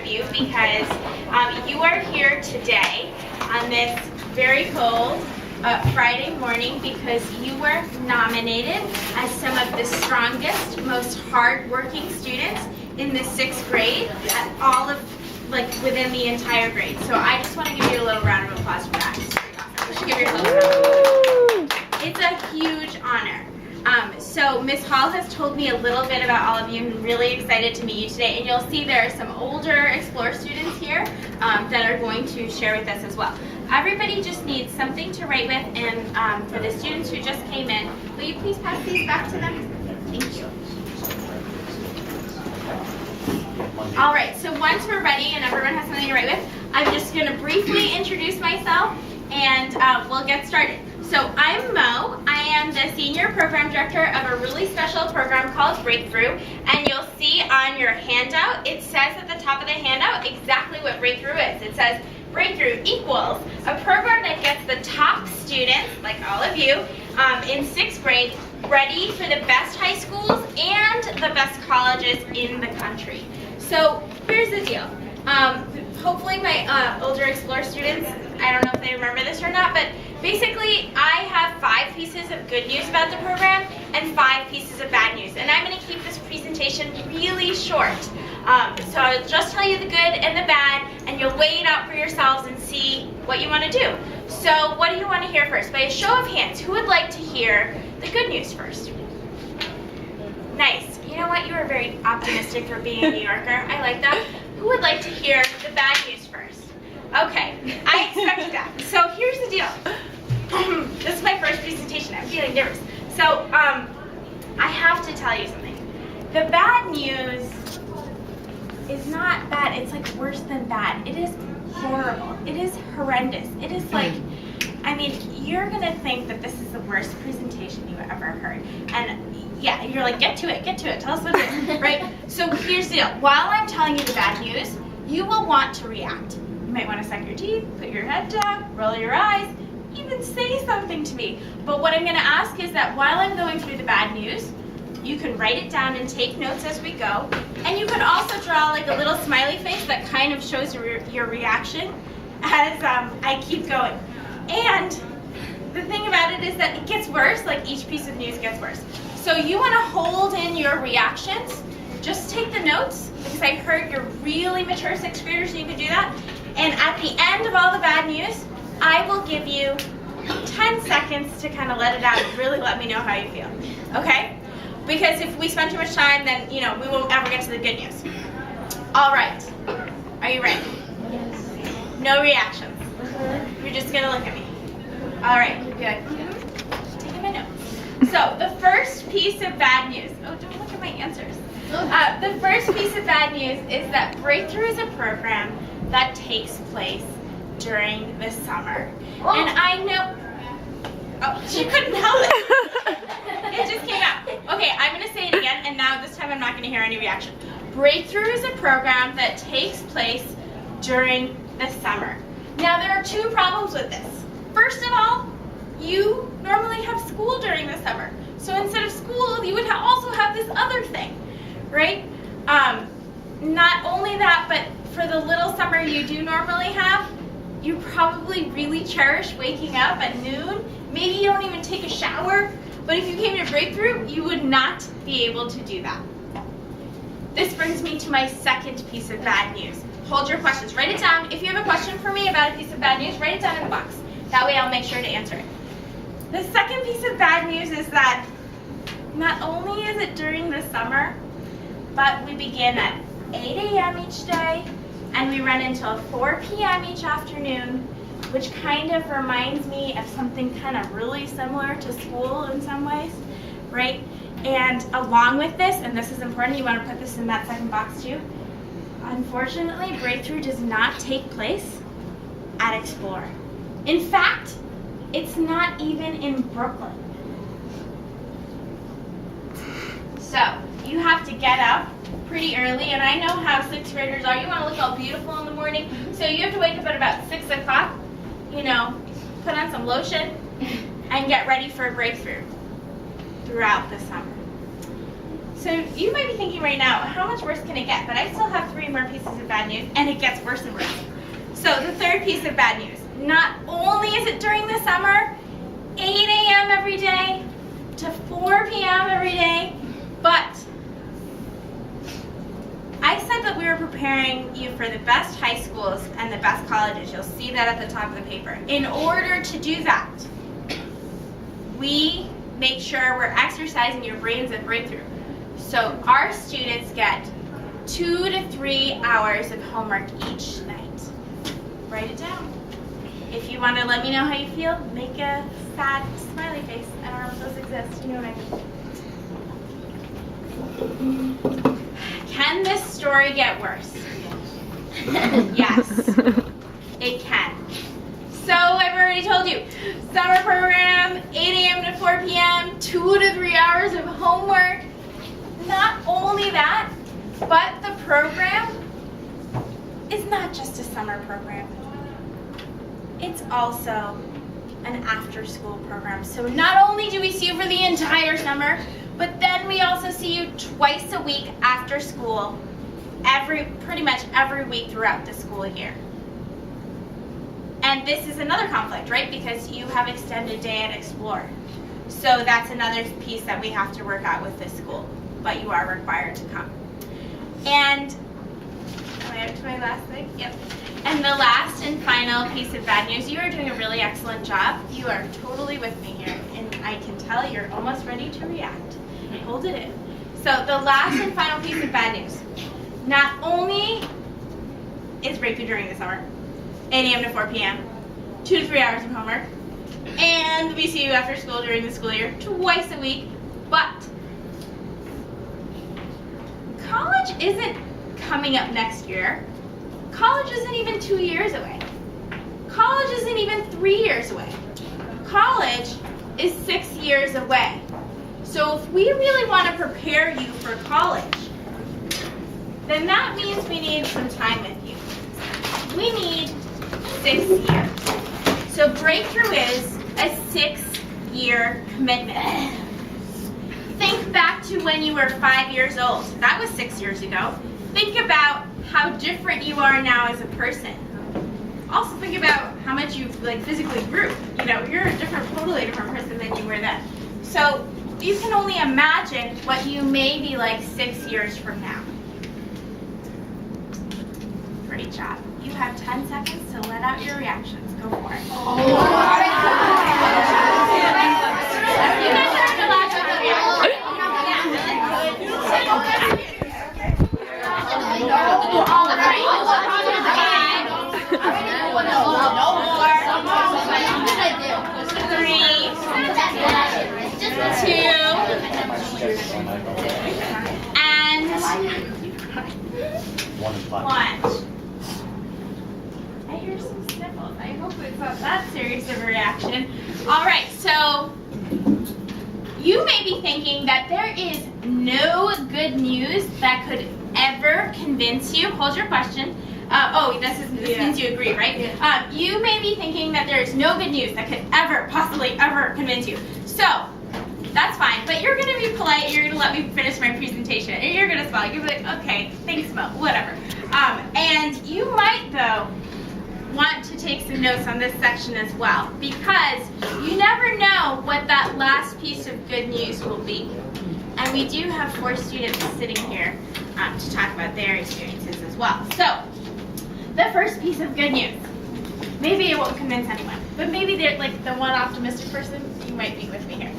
of you because you are here today on this very cold Friday morning because you were nominated as some of the strongest, most hard-working students in the 6th grade at all of, within the entire grade. So I just want to give you a little round of applause for that. You should give yourself a round of applause. It's a huge honor. So Ms. Hall has told me a little bit about all of you. I'm really excited to meet you today, and you'll see there are some older Explore students here that are going to share with us as well. Everybody just needs something to write with, and for the students who just came in, will you please pass these back to them? Thank you. All right, so once we're ready and everyone has something to write with, I'm just going to briefly introduce myself, and we'll get started. So I'm Mo. I am the Senior Program Director of a really special program called Breakthrough, and you'll see on your handout, it says at the top of the handout exactly what Breakthrough is. It says Breakthrough equals a program that gets the top students, like all of you, in 6th grade, ready for the best high schools and the best colleges in the country. So here's the deal. Hopefully my older Explore students, I don't know if they remember this or not, but basically I have 5 pieces of good news about the program and 5 pieces of bad news. And I'm going to keep this presentation really short. So I'll just tell you the good and the bad, and you'll weigh it out for yourselves and see what you want to do. So what do you want to hear first? By a show of hands, who would like to hear the good news first? Nice. You know what? You are very optimistic for being a New Yorker. I like that. Who would like to hear the bad news first? Okay, I expected that. So here's the deal. This is my first presentation. I'm feeling nervous. So I have to tell you something. The bad news is not bad. It's like worse than bad. It is horrible. It is horrendous. It is like, I mean, you're going to think that this is the worst presentation you've ever heard. And yeah, you're like, get to it, tell us what it is, right? So here's the deal. While I'm telling you the bad news, you will want to react. You might want to suck your teeth, put your head down, roll your eyes, even say something to me. But what I'm going to ask is that while I'm going through the bad news, you can write it down and take notes as we go. And you can also draw like a little smiley face that kind of shows your reaction as I keep going. And the thing about it is that it gets worse, like each piece of news gets worse. So you want to hold in your reactions. Just take the notes, because I heard you're really mature 6th graders, so you can do that. And at the end of all the bad news, I will give you 10 seconds to kind of let it out and really let me know how you feel. Okay? Because if we spend too much time, then, we won't ever get to the good news. All right. Are you ready? Yes. No reactions. You're just going to look at me. All right. Good. Taking my notes. So the first piece of bad news. Oh, don't look at my answers. The first piece of bad news is that Breakthrough is a program that takes place during the summer. And I know... Oh, she couldn't help it. It just came out. Okay, I'm going to say it again, and now this time I'm not going to hear any reaction. Breakthrough is a program that takes place during the summer. Now, there are 2 problems with this. First of all, you normally have school during the summer. So instead of school, you would also have this other thing, right? Not only that, but for the little summer you do normally have, you probably really cherish waking up at noon. Maybe you don't even take a shower. But if you came to Breakthrough, you would not be able to do that. This brings me to my second piece of bad news. Hold your questions. Write it down. If you have a question for me about a piece of bad news, write it down in the box. That way I'll make sure to answer it. The second piece of bad news is that not only is it during the summer, but we begin at 8 a.m. each day, and we run until 4 p.m. each afternoon, which kind of reminds me of something kind of really similar to school in some ways, right? And along with this, and this is important, you want to put this in that second box too, unfortunately, Breakthrough does not take place at Explore. In fact, it's not even in Brooklyn. So, you have to get up pretty early, and I know how 6th graders are. You want to look all beautiful in the morning, so you have to wake up at about 6 o'clock, put on some lotion, and get ready for Breakthrough throughout the summer. So you might be thinking right now, how much worse can it get? But I still have 3 more pieces of bad news, and it gets worse and worse. So the third piece of bad news, not only is it during the summer, 8 a.m. every day to 4 p.m. every day, but I said that we were preparing you for the best high schools and the best colleges. You'll see that at the top of the paper. In order to do that, we make sure we're exercising your brains at breakthrough. So our students get 2 to 3 hours of homework each night. Write it down. If you want to let me know how you feel, make a sad smiley face. I don't know if those exist. You know what I mean? Can this story get worse? Yes, it can. So I've already told you, summer program, 8 a.m. to 4 p.m., 2 to 3 hours of homework. Not only that, but the program is not just a summer program. It's also an after-school program. So not only do we see you for the entire summer, but then we also see you twice a week after school, pretty much every week throughout the school year. And this is another conflict, right? Because you have extended day at Explore. So that's another piece that we have to work out with this school, but you are required to come. And, am I up to my last thing? Yep. And the last and final piece of bad news, you are doing a really excellent job. You are totally with me here, and I can tell you're almost ready to react. Hold it in. So the last and final piece of bad news, not only is breakthrough during the summer, 8 a.m. to 4 p.m., 2 to 3 hours of homework, and we see you after school during the school year twice a week, but college isn't coming up next year. College isn't even 2 years away. College isn't even 3 years away. College is 6 years away. So if we really want to prepare you for college, then that means we need some time with you. We need 6 years. So breakthrough is a 6-year commitment. Think back to when you were 5 years old. That was 6 years ago. Think about how different you are now as a person. Also think about how much you physically grew. You know, you're a totally different person than you were then. So you can only imagine what you may be like 6 years from now. Great job. You have 10 seconds to let out your reactions. Go for it. Oh. You guys are allowed to have a reaction. All right. 3, 2, and 1. I hear some sniffles. I hope it's not that serious of a reaction. All right, so you may be thinking that there is no good news that could ever convince you. Hold your question. This means you agree, right? Yeah. You may be thinking that there is no good news that could possibly ever convince you. So, that's fine, but you're going to be polite and you're going to let me finish my presentation. And you're going to smile. You're going to be like, okay, thanks, Mo, whatever. And you might, though, want to take some notes on this section as well, because you never know what that last piece of good news will be. And we do have 4 students sitting here to talk about their experiences as well. So, the first piece of good news. Maybe it won't convince anyone, but maybe they're like the one optimistic person, you might be with me here.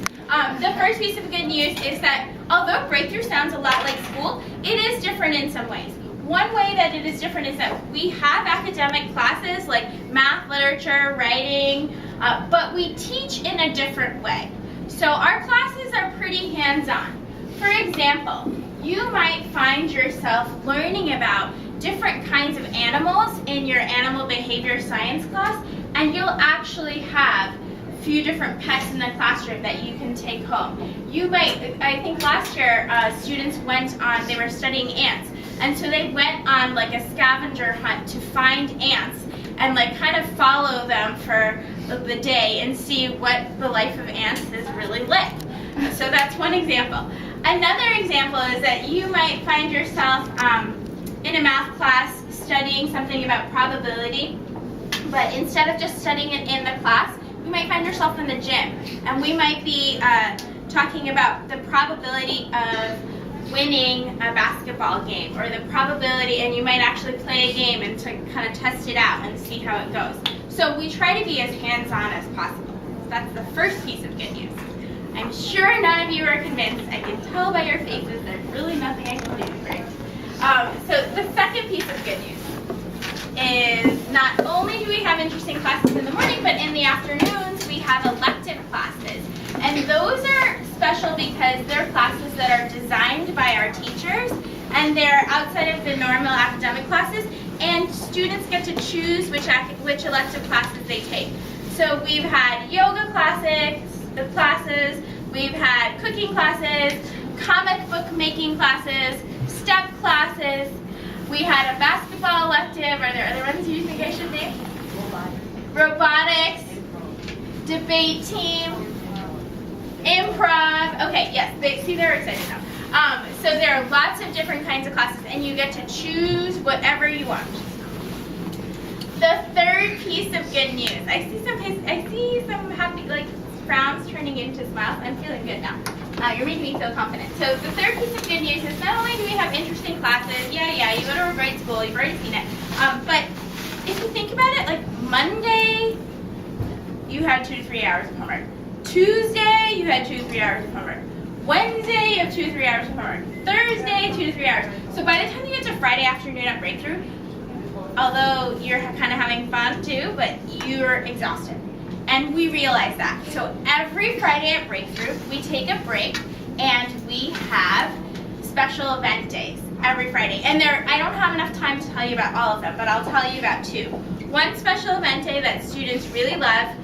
The first piece of good news is that although Breakthrough sounds a lot like school, it is different in some ways. One way that it is different is that we have academic classes like math, literature, writing, but we teach in a different way. So our classes are pretty hands-on. For example, you might find yourself learning about different kinds of animals in your animal behavior science class, and you'll actually have a few different pets in the classroom that you can take home. You might, I think last year, students they were studying ants, and so they went on like a scavenger hunt to find ants and kind of follow them for the day and see what the life of ants is really like. So that's one example. Another example is that you might find yourself in a math class studying something about probability, but instead of just studying it in the class, you might find yourself in the gym, and we might be talking about the probability of winning a basketball game, or the probability, and you might actually play a game and to kind of test it out and see how it goes. So we try to be as hands-on as possible. So that's the first piece of good news. I'm sure none of you are convinced. I can tell by your faces there's really nothing I can do, right? So the second piece of good news is not only do we have interesting classes in the morning, but in the afternoons we have elective classes. And those are special because they're classes that are designed by our teachers, and they're outside of the normal academic classes, and students get to choose which elective classes they take. So we've had yoga classes, we've had cooking classes, comic book making classes, step classes. We had a basketball elective. Are there other ones you think I should name? Robotics, debate team, improv. Okay, yes, they're excited now. So there are lots of different kinds of classes, and you get to choose whatever you want. The third piece of good news. I see some happy, like, frowns turning into smiles. I'm feeling good now. You're making me feel confident. So the third piece of good news is not only do we have interesting classes, yeah, you go to a great school, you've already seen it, but if you think about it, like Monday, you had 2 to 3 hours of homework. Tuesday, you had 2 to 3 hours of homework. Wednesday, you have 2 to 3 hours of homework. Thursday, 2 to 3 hours. So by the time you get to Friday afternoon at breakthrough, although you're kind of having fun too, but you're exhausted. And we realize that. So every Friday at Breakthrough, we take a break and we have special event days every Friday. And I don't have enough time to tell you about all of them, but I'll tell you about 2. One special event day that students really love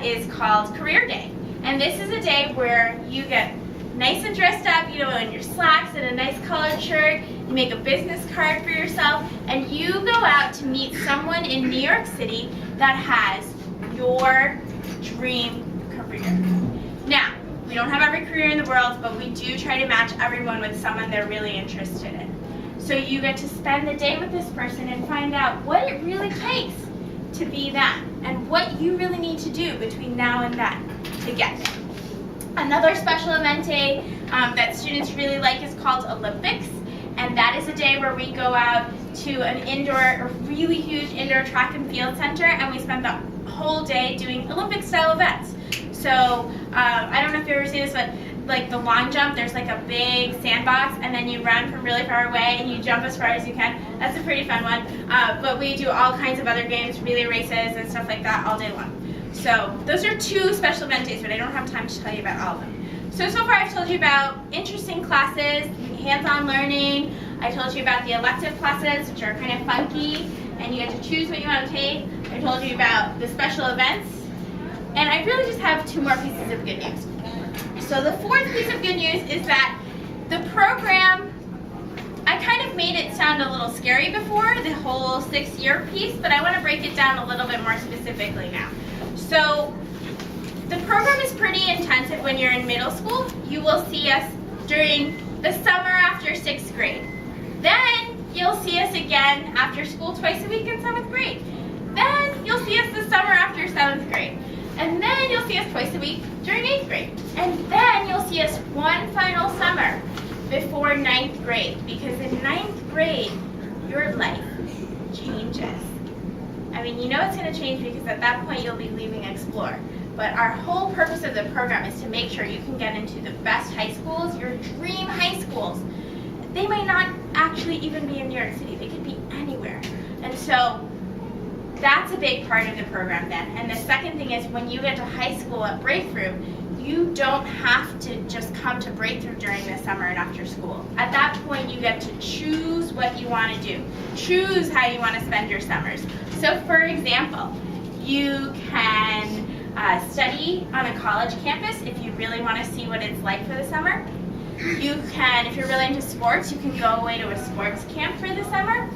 is called Career Day. And this is a day where you get nice and dressed up, in your slacks and a nice collared shirt. You make a business card for yourself, and you go out to meet someone in New York City that has your dream career. Now, we don't have every career in the world, but we do try to match everyone with someone they're really interested in. So you get to spend the day with this person and find out what it really takes to be them, and what you really need to do between now and then to get there. Another special event day that students really like is called Olympics, and that is a day where we go out to a really huge indoor track and field center, and we spend the whole day doing Olympic-style events. So I don't know if you've ever seen this, but like the long jump, there's like a big sandbox, and then you run from really far away and you jump as far as you can. That's a pretty fun one. But we do all kinds of other games, relay races and stuff like that all day long. So those are 2 special event days, but I don't have time to tell you about all of them. So far I've told you about interesting classes, hands-on learning. I told you about the elective classes, which are kind of funky, and you get to choose what you want to take. I told you about the special events. And I really just have 2 more pieces of good news. So the fourth piece of good news is that the program, I kind of made it sound a little scary before, the whole 6-year piece, but I want to break it down a little bit more specifically now. So the program is pretty intensive when you're in middle school. You will see us during the summer after 6th grade. Then you'll see us again after school twice a week in 7th grade. Then you'll see us the summer after 7th grade. And then you'll see us twice a week during 8th grade. And then you'll see us one final summer before 9th grade. Because in 9th grade, your life changes. I mean, you know it's going to change because at that point you'll be leaving Explore. But our whole purpose of the program is to make sure you can get into the best high schools, your dream high schools. They might not actually even be in New York City. They could be anywhere. And so that's a big part of the program then. And the second thing is when you get to high school at Breakthrough, you don't have to just come to Breakthrough during the summer and after school. At that point, you get to choose what you want to do. Choose how you want to spend your summers. So for example, you can study on a college campus if you really want to see what it's like for the summer. You can, if you're really into sports, you can go away to a sports camp for the summer.